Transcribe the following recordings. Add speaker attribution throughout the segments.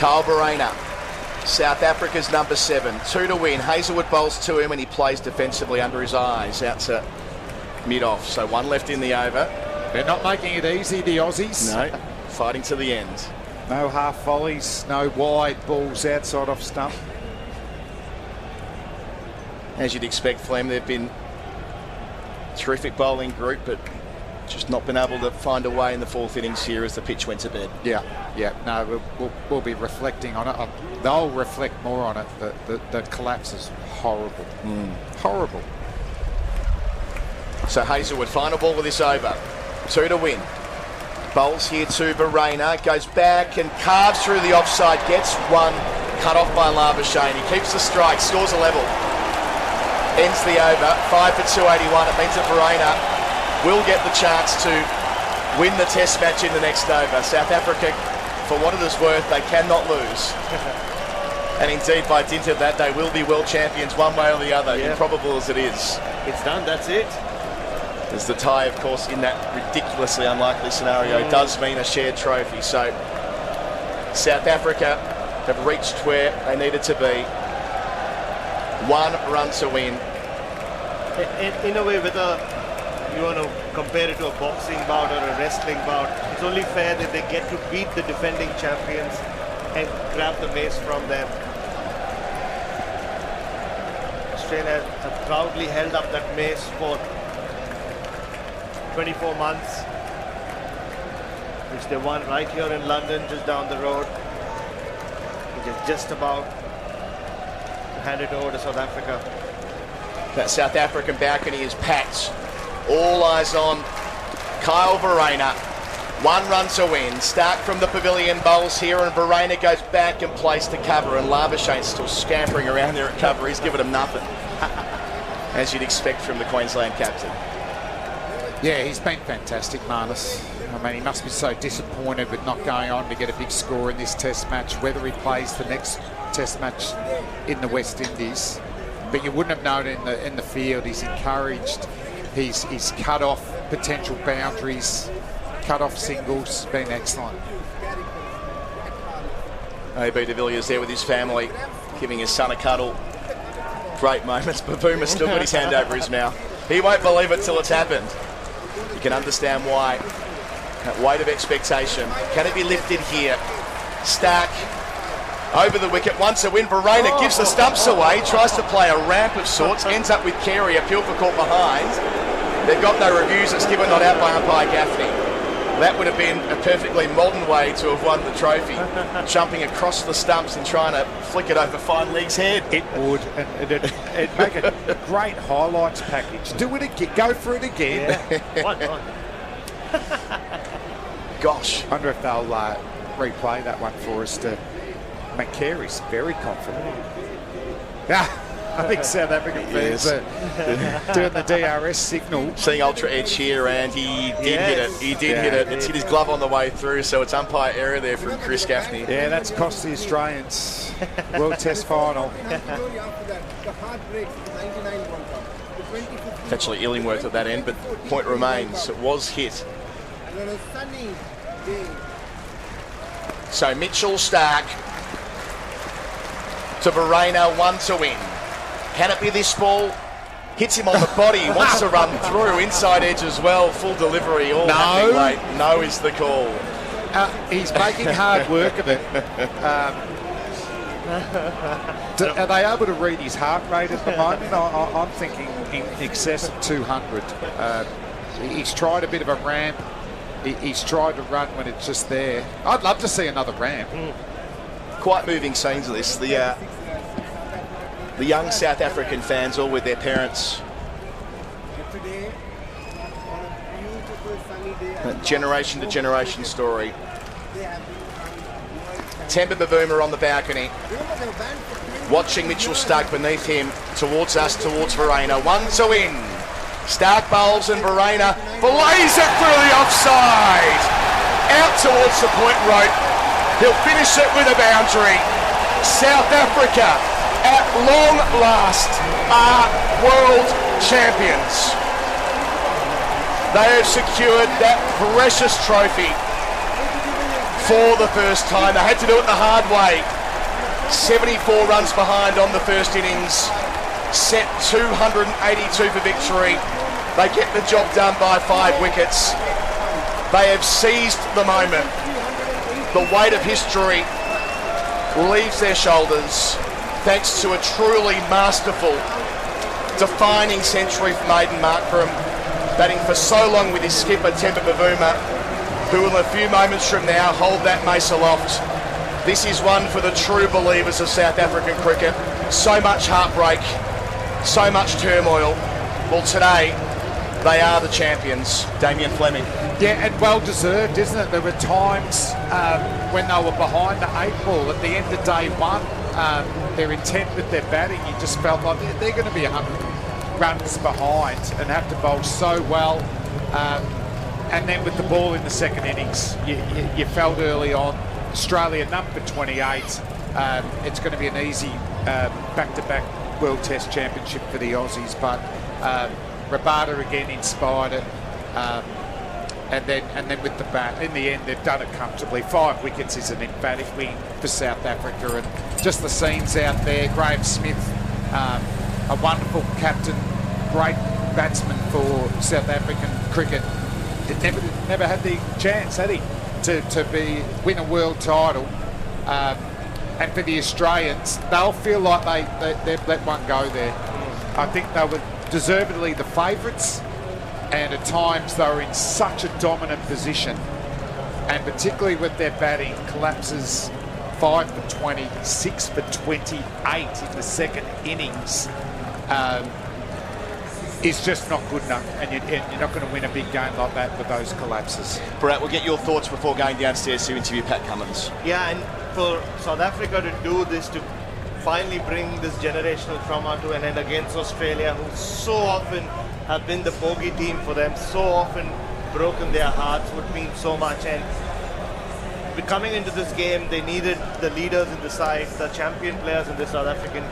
Speaker 1: Kyle Bavuma, South Africa's number 7. 2 to win. Hazelwood bowls to him and he plays defensively under his eyes out to mid-off. So 1 left in the over.
Speaker 2: They're not making it easy, the Aussies.
Speaker 1: No, fighting to the end.
Speaker 2: No half volleys, no wide balls outside off stump.
Speaker 1: As you'd expect, Flem, they've been a terrific bowling group, but just not been able to find a way in the 4th innings here as the pitch went to bed.
Speaker 2: Yeah. No, we'll be reflecting on it. They'll reflect more on it. The collapse is horrible. Horrible.
Speaker 1: So Hazelwood, final ball with this over. 2 to win. Bowls here to Bavuma, goes back and carves through the offside, gets 1, cut off by Labuschagne. He keeps the strike, scores a level. Ends the over, 5 for 281. It means that Bavuma will get the chance to win the test match in the next over. South Africa, for what it is worth, they cannot lose. And indeed, by dint of that, they will be world champions one way or the other, improbable as it is.
Speaker 3: It's done, that's it.
Speaker 1: As the tie, of course, in that ridiculously unlikely scenario does mean a shared trophy. So South Africa have reached where they needed to be. 1 run to win.
Speaker 3: In a way, whether you want to compare it to a boxing bout or a wrestling bout, it's only fair that they get to beat the defending champions and grab the mace from them. Australia have proudly held up that mace for 24 months, which they won right here in London, just down the road, which is just about to hand it over to South Africa.
Speaker 1: That South African balcony is packed. All eyes on Kyle Bavuma. 1 run to win. Stark from the pavilion bowls here, and Bavuma goes back and plays to cover, and Labuschagne's still scampering around there at cover. He's given him nothing, as you'd expect from the Queensland captain.
Speaker 2: Yeah, he's been fantastic, Marnus. I mean, he must be so disappointed with not going on to get a big score in this test match, whether he plays the next test match in the West Indies. But you wouldn't have known in the field. He's encouraged. He's cut off potential boundaries, cut off singles. Been excellent.
Speaker 1: A.B. de Villiers there with his family, giving his son a cuddle. Great moments. Bavuma still got his hand over his mouth. He won't believe it till it's happened. You can understand why. That weight of expectation. Can it be lifted here? Stark over the wicket. Once a win. Bavuma gives the stumps away. Tries to play a ramp of sorts. Ends up with Carey. Appeal for caught behind. They've got no reviews. It's given not out by umpire Gaffney. That would have been a perfectly modern way to have won the trophy. Jumping across the stumps and trying to flick it over Fine League's head.
Speaker 2: It would. And it'd make a great highlights package. Do it again. Go for it again.
Speaker 3: Yeah. Why not?
Speaker 1: Gosh.
Speaker 2: I wonder if they'll replay that one for us. Carey's very confident. I think South African fans are doing the DRS signal.
Speaker 1: Seeing Ultra Edge here, and he did hit it. He did hit it. It's hit his glove on the way through, so it's umpire error there from Chris Gaffney.
Speaker 2: Yeah, that's cost the Australians World Test Final.
Speaker 1: It's actually Illingworth at that end, but point remains. It was hit. So Mitchell Stark to Bavuma, 1 to win. Can it be this ball? Hits him on the body. He wants to run through. Inside edge as well. Full delivery. All happening late. No is the call.
Speaker 2: He's making hard work of it. Are they able to read his heart rate at the moment? I'm thinking in excess of 200. He's tried a bit of a ramp. He's tried to run when it's just there. I'd love to see another ramp.
Speaker 1: Quite moving scenes of this. The young South African fans, all with their parents. A generation to generation story. Temba Bavuma on the balcony, watching Mitchell Stark beneath him, towards us, towards Bavuma. 1 to win. Stark bowls and Bavuma fillets it through the offside. Out towards the point rope. He'll finish it with a boundary. South Africa, at long last, are world champions. They have secured that precious trophy for the first time. They had to do it the hard way. 74 runs behind on the first innings, set 282 for victory. They get the job done by 5 wickets. They have seized the moment. The weight of history leaves their shoulders thanks to a truly masterful, defining century from Aidan Markram, batting for so long with his skipper Temba Bavuma, who will a few moments from now hold that mace aloft. This is one for the true believers of South African cricket. So much heartbreak, so much turmoil. Well, today, they are the champions. Damien Fleming.
Speaker 2: Yeah, and well deserved, isn't it? There were times when they were behind the 8 ball at the end of day 1, their intent with their batting, you just felt like they're going to be 100 runs behind and have to bowl so well. And then with the ball in the second innings, you felt early on, Australia number 28, it's going to be an easy back-to-back World Test Championship for the Aussies, but Rabada again inspired it, and then with the bat, in the end they've done it comfortably. 5 wickets is an emphatic win for South Africa, and just the scenes out there. Graham Smith, a wonderful captain, great batsman for South African cricket. Never had the chance, had he, to win a world title. And for the Australians, they'll feel like they've let one go there. I think they were deservedly the favourites, and at times they were in such a dominant position, and particularly with their batting, collapses 5 for 20, 6 for 28 in the second innings, is just not good enough, and you're not going to win a big game like that with those collapses.
Speaker 1: Bharat, we'll get your thoughts before going downstairs to interview Pat Cummins.
Speaker 3: Yeah, and for South Africa to do this, to finally bring this generational trauma to an end against Australia, who so often have been the bogey team for them, so often broken their hearts, would mean so much. And coming into this game, they needed the leaders in the side, the champion players in the South African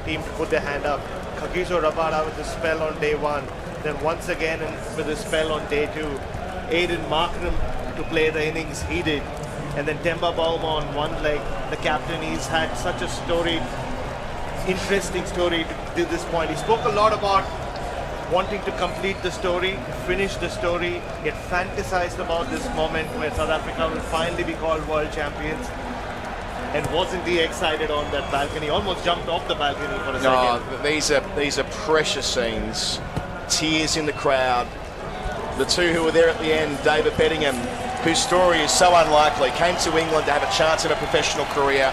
Speaker 3: team to put their hand up. Kagiso Rabada with the spell on day 1, then once again with the spell on day 2. Aidan Markram to play the innings he did. And then Temba Bavuma on one leg, the captain. He's had such a story, interesting story to this point. He spoke a lot about wanting to complete the story, finish the story. He had fantasized about this moment where South Africa will finally be called world champions. And wasn't he excited on that balcony? Almost jumped off the balcony for a second.
Speaker 1: These are precious scenes. Tears in the crowd. The two who were there at the end, David Bedingham, whose story is so unlikely, came to England to have a chance at a professional career,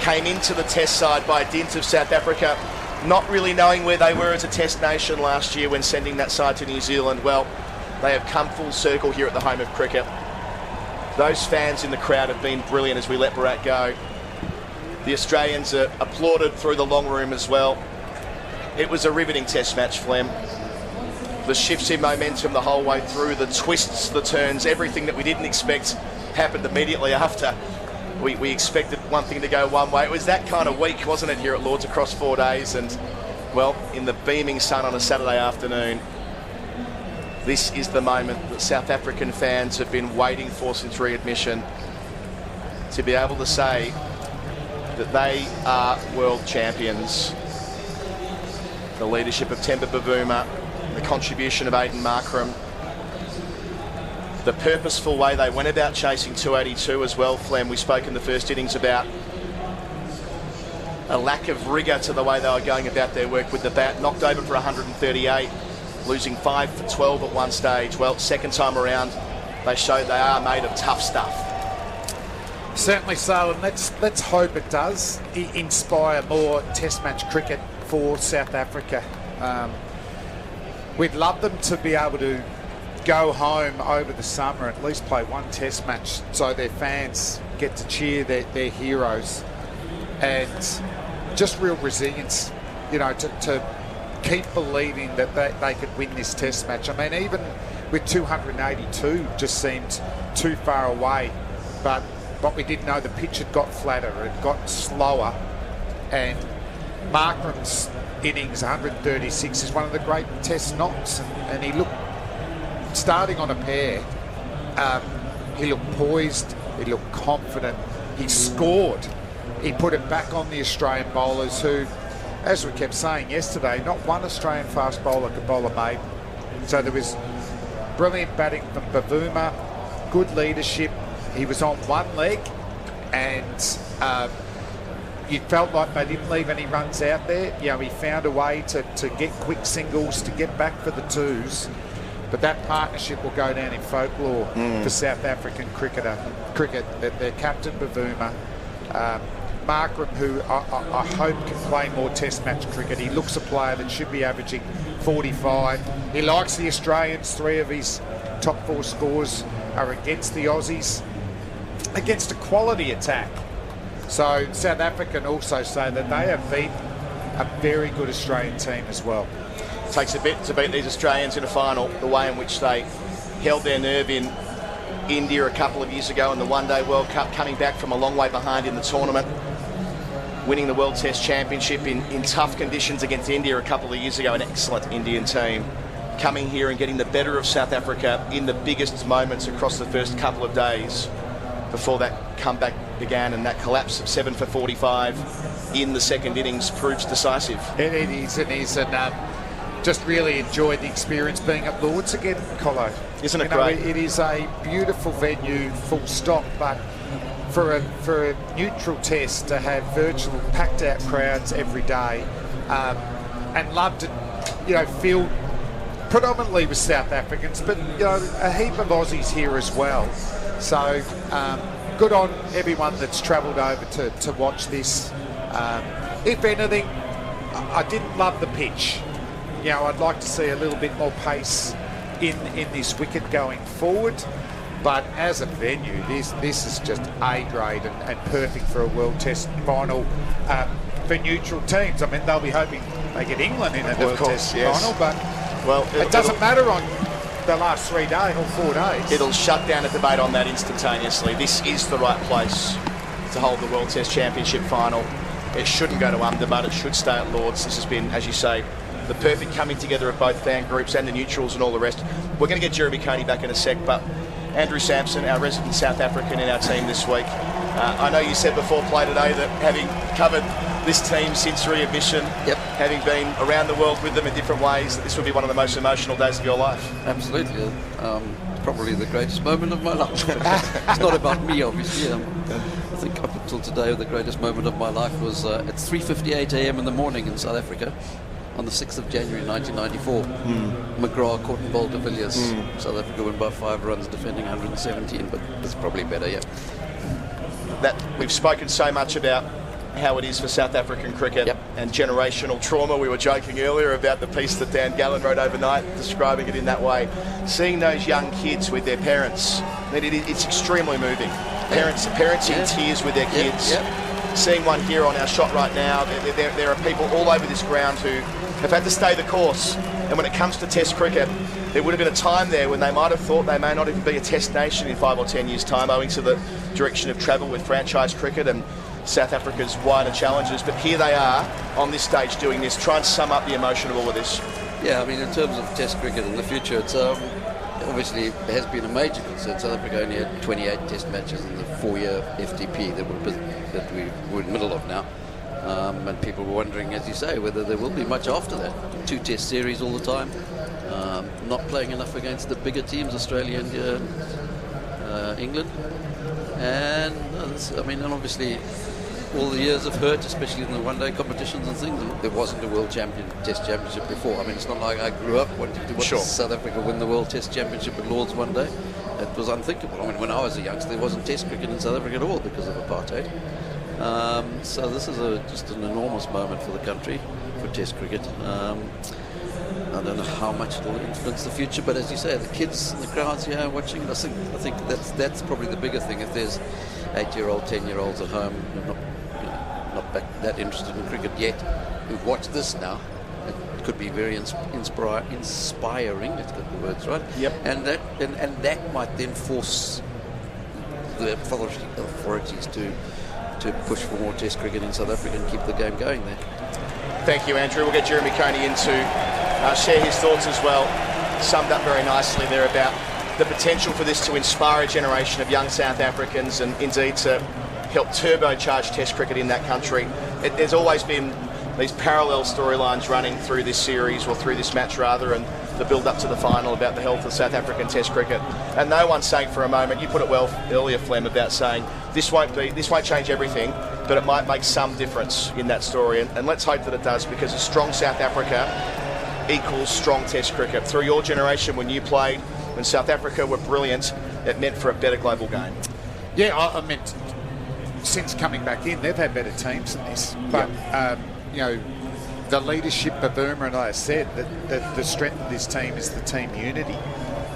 Speaker 1: came into the Test side by dint of South Africa, not really knowing where they were as a Test nation last year when sending that side to New Zealand. Well, they have come full circle here at the home of cricket. Those fans in the crowd have been brilliant as we let Bharat go. The Australians are applauded through the long room as well. It was a riveting Test match, Flem. The shifts in momentum the whole way through, the twists, the turns, everything that we didn't expect happened immediately after. We expected one thing to go one way. It was that kind of week, wasn't it, here at Lord's across 4 days? And, well, in the beaming sun on a Saturday afternoon, this is the moment that South African fans have been waiting for since readmission, to be able to say that they are world champions. The leadership of Temba Bavuma, the contribution of Aidan Markram, the purposeful way they went about chasing 282 as well, Flem. We spoke in the first innings about a lack of rigour to the way they were going about their work with the bat. Knocked over for 138, losing 5 for 12 at one stage. Well, second time around, they showed they are made of tough stuff.
Speaker 2: Certainly so, and let's hope it does inspire more Test match cricket for South Africa. We'd love them to be able to go home over the summer, at least play one Test match, so their fans get to cheer their heroes, and just real resilience, you know, to keep believing that they could win this Test match. I mean, even with 282 just seemed too far away, but we did know the pitch had got flatter, it got slower, and Markram's innings, 136, is one of the great Test knocks, and he looked, starting on a pair, he looked poised, He looked confident. He scored. He put it back on the Australian bowlers who, as we kept saying yesterday, not one Australian fast bowler could bowl a maiden. So there was brilliant batting from Bavuma, good leadership. He was on one leg, and you felt like they didn't leave any runs out there. You know, he found a way to get quick singles, to get back for the twos. But that partnership will go down in folklore for South African cricket. Their captain, Bavuma, Markram, who I hope can play more test match cricket. He looks a player that should be averaging 45. He likes the Australians. 3 of his top 4 scores are against the Aussies, against a quality attack. So South Africa can also say that they have beaten a very good Australian team as well.
Speaker 1: Takes a bit to beat these Australians in a final, the way in which they held their nerve in India a couple of years ago in the One Day World Cup, coming back from a long way behind in the tournament, winning the World Test Championship in tough conditions against India a couple of years ago, an excellent Indian team, coming here and getting the better of South Africa in the biggest moments across the first couple of days before that comeback began, and that collapse of 7 for 45 in the second innings proves decisive.
Speaker 2: It is, and just really enjoyed the experience being at Lords again, Colo.
Speaker 1: Isn't it great?
Speaker 2: It is a beautiful venue, full stop, but for a neutral test to have virtual packed out crowds every day, and love to, filled predominantly with South Africans, but a heap of Aussies here as well. So good on everyone that's travelled over to watch this. If anything, I didn't love the pitch. I'd like to see a little bit more pace in this wicket going forward. But as a venue, this is just A grade and perfect for a World Test Final for neutral teams. I mean, they'll be hoping they get England in a World Test Final, but it doesn't matter on the last 3 days or 4 days.
Speaker 1: It'll shut down a debate on that instantaneously. This is the right place to hold the World Test Championship Final. It shouldn't go to Ahmedabad. It should stay at Lords. This has been, as you say, the perfect coming together of both fan groups and the neutrals and all the rest. We're going to get Jeremy Coney back in a sec, but Andrew Sampson, our resident South African in our team this week. I know you said before play today that having covered this team since readmission, having been around the world with them in different ways, that this would be one of the most emotional days of your life.
Speaker 4: Absolutely. Probably the greatest moment of my life. It's not about me, obviously. I think up until today, the greatest moment of my life was at 3:58 a.m. in the morning in South Africa on the 6th of January 1994. McGrath caught and bowled de Villiers. South Africa won by 5 runs, defending 117, but it's probably better,
Speaker 1: That we've spoken so much about how it is for South African cricket and generational trauma. We were joking earlier about the piece that Dan Gallen wrote overnight, describing it in that way. Seeing those young kids with their parents, it's extremely moving. Parents in tears with their kids. Seeing one here on our shot right now, there are people all over this ground who have had to stay the course. And when it comes to Test cricket, there would have been a time there when they might have thought they may not even be a Test nation in 5 or 10 years' time, owing to the direction of travel with franchise cricket and South Africa's wider challenges. But here they are on this stage doing this. Try and sum up the emotion of all of this.
Speaker 4: Yeah, I mean, in terms of Test cricket in the future, it's obviously it has been a major concern. South Africa only had 28 Test matches in the 4-year FTP that we're in the middle of now. And people were wondering, as you say, whether there will be much after that. 2 Test series all the time. Not playing enough against the bigger teams, Australia, India, England. And and obviously all the years of hurt, especially in the one-day competitions and things. There wasn't a World Test Championship before. I mean, it's not like I grew up wanting to watch South Africa win the World Test Championship at Lords one day. It was unthinkable. I mean, when I was a youngster, there wasn't Test cricket in South Africa at all because of apartheid. So this is just an enormous moment for the country, for Test cricket. I don't know how much it will influence the future, but as you say, the kids and the crowds here watching, I think that's probably the bigger thing. If there's 8-year-old, 10-year-olds at home who are not that interested in cricket yet, who watch this now, it could be very inspiring. Let's get the words right. And that might then force the authorities to push for more Test cricket in South Africa and keep the game going there.
Speaker 1: Thank you, Andrew. We'll get Jeremy Coney in to share his thoughts as well. Summed up very nicely there about the potential for this to inspire a generation of young South Africans and indeed to help turbocharge Test cricket in that country. There's always been these parallel storylines running through this series, or through this match rather, and the build-up to the final about the health of South African Test cricket. And no one's saying for a moment, you put it well earlier, Flem, about saying this won't change everything, but it might make some difference in that story. And let's hope that it does, because a strong South Africa equals strong Test cricket. Through your generation, when you played, when South Africa were brilliant, it meant for a better global game.
Speaker 2: Yeah, I mean, since coming back in, they've had better teams than this. But, you know, the leadership, Bavuma and I said, that the strength of this team is the team unity.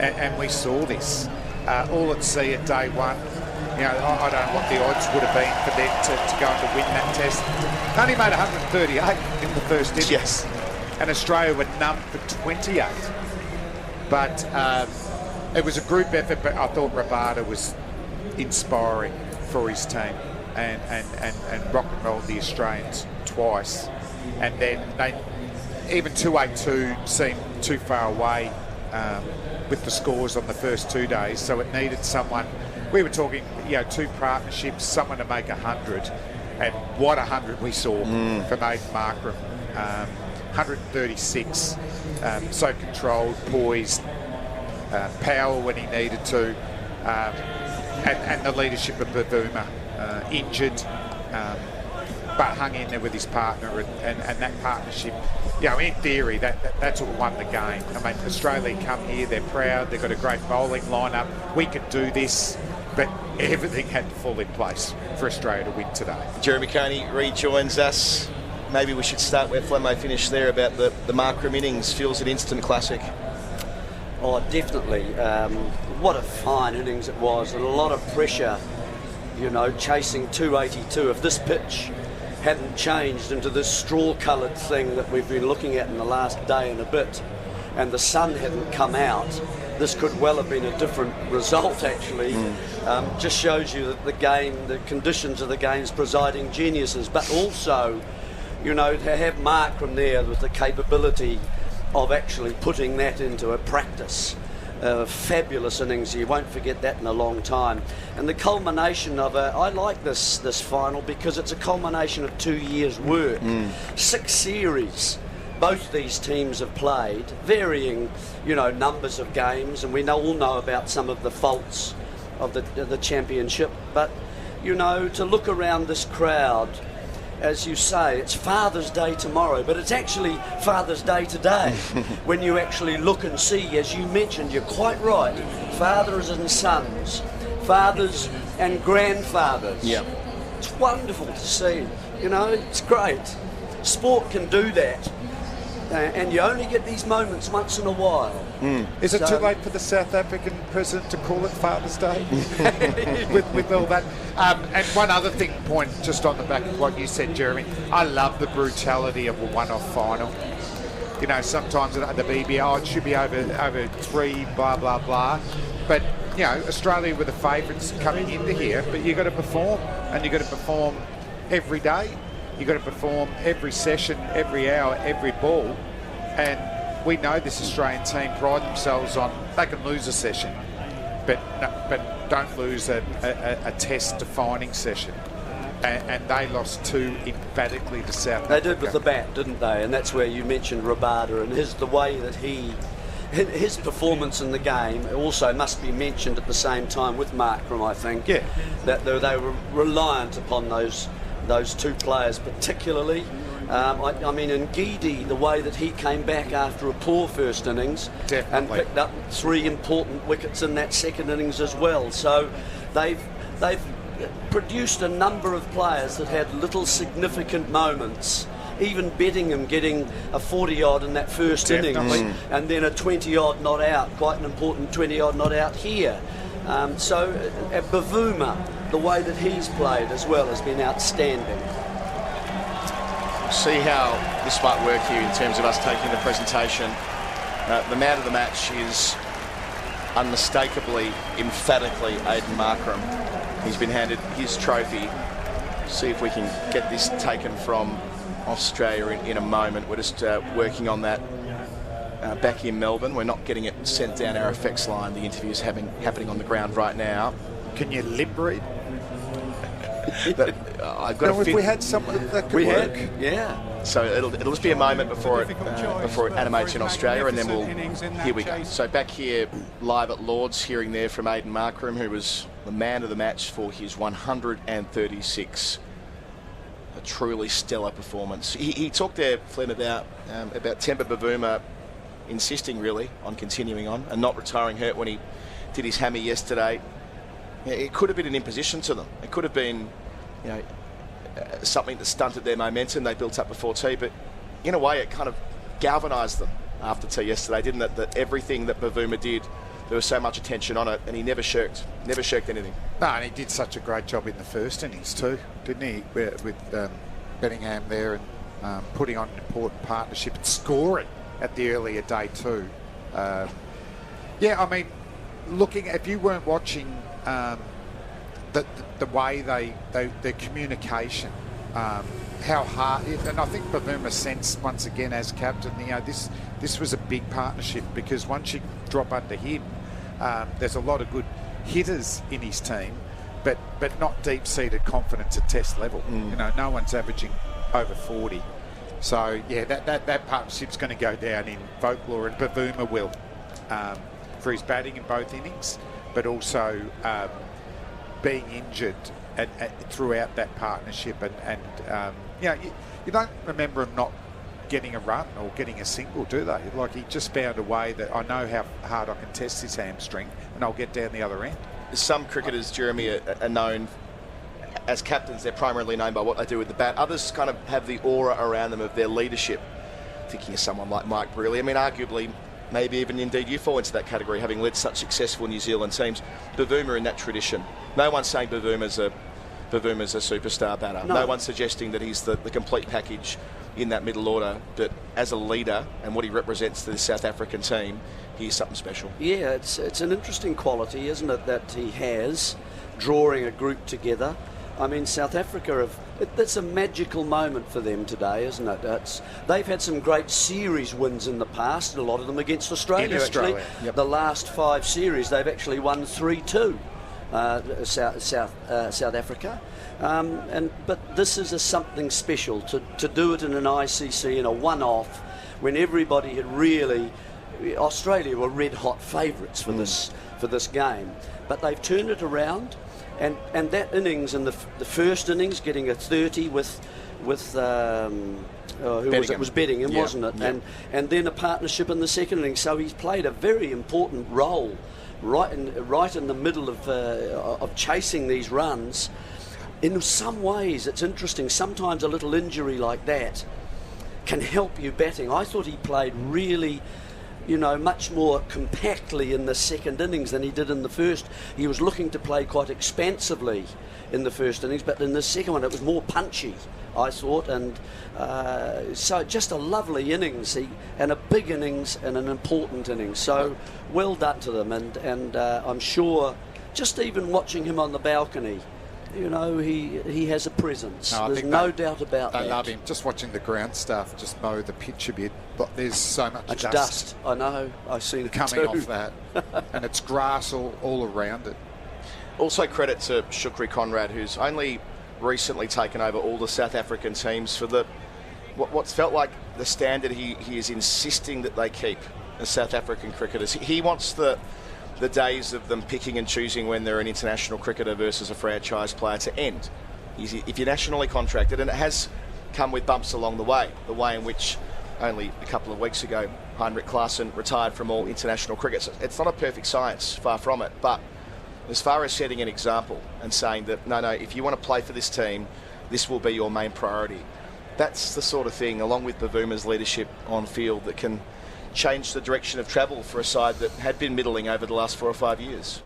Speaker 2: And we saw this. All at sea at day one. You know, I don't know what the odds would have been for them to go on to win that test. They only made 138 in the first innings.
Speaker 1: Yes.
Speaker 2: And Australia were numbed for 28. But it was a group effort, but I thought Rabada was inspiring for his team and rock and rolled the Australians twice. And then even 282 seemed too far away with the scores on the first 2 days, so it needed someone. We were talking, you know, two partnerships, someone to make 100, and what 100 we saw from Aidan Markram. 136, so controlled, poised, power when he needed to, and the leadership of Bavuma, injured, but hung in there with his partner, and that partnership, you know, in theory, that's what won the game. I mean, Australia come here, they're proud, they've got a great bowling lineup, we could do this, but everything had to fall in place for Australia to win today.
Speaker 1: Jeremy Coney rejoins us. Maybe we should start where Flemo finished there about the Markram innings. Feels an instant classic.
Speaker 5: Oh, definitely. What a fine innings it was, and a lot of pressure, you know, chasing 282. If this pitch hadn't changed into this straw-coloured thing that we've been looking at in the last day and a bit, and the sun hadn't come out, this could well have been a different result, actually. Just shows you that the game, the conditions of the game's presiding geniuses, but also, you know, to have Markram there with the capability of actually putting that into a practice. Fabulous innings, you won't forget that in a long time. And the culmination of I like this final because it's a culmination of 2 years' work. 6 series both these teams have played, varying, you know, numbers of games, and we all know about some of the faults of the championship. But, you know, to look around this crowd, as you say, it's Father's Day tomorrow, but it's actually Father's Day today. When you actually look and see, as you mentioned, you're quite right, fathers and sons, fathers and grandfathers.
Speaker 1: Yeah.
Speaker 5: It's wonderful to see, you know, it's great. Sport can do that, and you only get these moments once in a while.
Speaker 2: Is it too late for the South African president to call it Father's Day? with all that. And one other point, just on the back of what you said, Jeremy, I love the brutality of a one-off final. You know, sometimes at the BBL it should be over 3, blah, blah, blah. But, you know, Australia were the favourites coming into here, but you've got to perform, and you've got to perform every day. You've got to perform every session, every hour, every ball. And we know this Australian team pride themselves on, they can lose a session, but don't lose a test defining session. And they lost 2 emphatically to South Africa.
Speaker 5: They did with the bat, didn't they? And that's where you mentioned Rabada and the way that his performance in the game also must be mentioned at the same time with Markram, I think.
Speaker 2: Yeah.
Speaker 5: That they were reliant upon those 2 players particularly. I mean, in Gidi, the way that he came back after a poor first innings and picked up 3 important wickets in that second innings as well. So they've produced a number of players that had little significant moments. Even Bettingham getting a 40-odd in that first innings, and then a 20-odd not out, quite an important 20-odd not out here. So at Bavuma, the way that he's played as well has been outstanding.
Speaker 1: See how this might work here in terms of us taking the presentation. The man of the match is unmistakably, emphatically Aidan Markram. He's been handed his trophy. See if we can get this taken from Australia in a moment. We're just working on that back in Melbourne. We're not getting it sent down our effects line. The interview's happening on the ground right now.
Speaker 2: Can you lip read?
Speaker 1: But I've got
Speaker 2: if we had someone that could work.
Speaker 5: Yeah.
Speaker 1: So it'll just be a moment before it animates in Australia, and then here we go. So back here live at Lord's, hearing there from Aiden Markram, who was the man of the match for his 136. A truly stellar performance. He talked there, Flem, about Temba Bavuma insisting really on continuing on and not retiring hurt when he did his hammy yesterday. It could have been an imposition to them. It could have been, something that stunted their momentum. They built up before tea, but in a way it kind of galvanised them after tea yesterday, didn't it? That everything that Bavuma did, there was so much attention on it, and he never shirked anything.
Speaker 2: No, and he did such a great job in the first innings too, didn't he? With Bellingham there and putting on an important partnership and scoring at the earlier day too. If you weren't watching the way their communication, how hard, and I think Bavuma sensed once again as captain, this was a big partnership, because once you drop under him, there's a lot of good hitters in his team, but not deep-seated confidence at test level. No one's averaging over 40. So yeah, that partnership's going to go down in folklore, and Bavuma will, for his batting in both innings, but also being injured throughout that partnership, and you don't remember him not getting a run or getting a single, do they? Like, he just found a way that I know how hard I can test this hamstring and I'll get down the other end.
Speaker 1: Some cricketers, Jeremy, are known as captains. They're primarily known by what they do with the bat. Others kind of have the aura around them of their leadership. Thinking of someone like Mike Brearley. I mean, arguably, maybe even indeed you fall into that category, having led such successful New Zealand teams. Bavuma in that tradition. No one's saying Bavuma's a superstar batter. No one's suggesting that he's the complete package in that middle order, but as a leader and what he represents to the South African team, he's something special.
Speaker 5: Yeah, it's an interesting quality, isn't it, that he has, drawing a group together. I mean, South Africa it's a magical moment for them today, isn't it? They've had some great series wins in the past, and a lot of them against Australia. Actually.
Speaker 2: Yep.
Speaker 5: The last 5 series, they've actually won 3-2. South Africa, but this is something special to do it in an ICC in a one-off, when everybody had really, Australia were red hot favourites for this game, but they've turned it around, and that innings in the first innings, getting a 30 with who was it? It was Bellingham, wasn't it?
Speaker 1: Yeah.
Speaker 5: And then a partnership in the second innings. So he's played a very important role right in the middle of chasing these runs. In some ways, it's interesting. Sometimes a little injury like that can help you batting. I thought he played really, much more compactly in the second innings than he did in the first. He was looking to play quite expansively in the first innings, but in the second one it was more punchy, I thought, and so just a lovely innings, and a big innings and an important innings. So well done to them, and I'm sure just even watching him on the balcony, he has a presence. There's no doubt about that.
Speaker 2: They love him. Just watching the ground staff just mow the pitch a bit, but there's so much
Speaker 5: dust. I know. I've seen it
Speaker 2: coming
Speaker 5: too.
Speaker 2: off that, and it's grass all around it.
Speaker 1: Also credit to Shukri Conrad, who's only recently taken over all the South African teams for what's felt like the standard he is insisting that they keep as South African cricketers. He wants the days of them picking and choosing when they're an international cricketer versus a franchise player to end. If you're nationally contracted, and it has come with bumps along the way in which only a couple of weeks ago Heinrich Klaasen retired from all international cricket. So it's not a perfect science, far from it, but as far as setting an example and saying that, no, if you want to play for this team, this will be your main priority. That's the sort of thing, along with Bavuma's leadership on field, that can change the direction of travel for a side that had been middling over the last 4 or 5 years.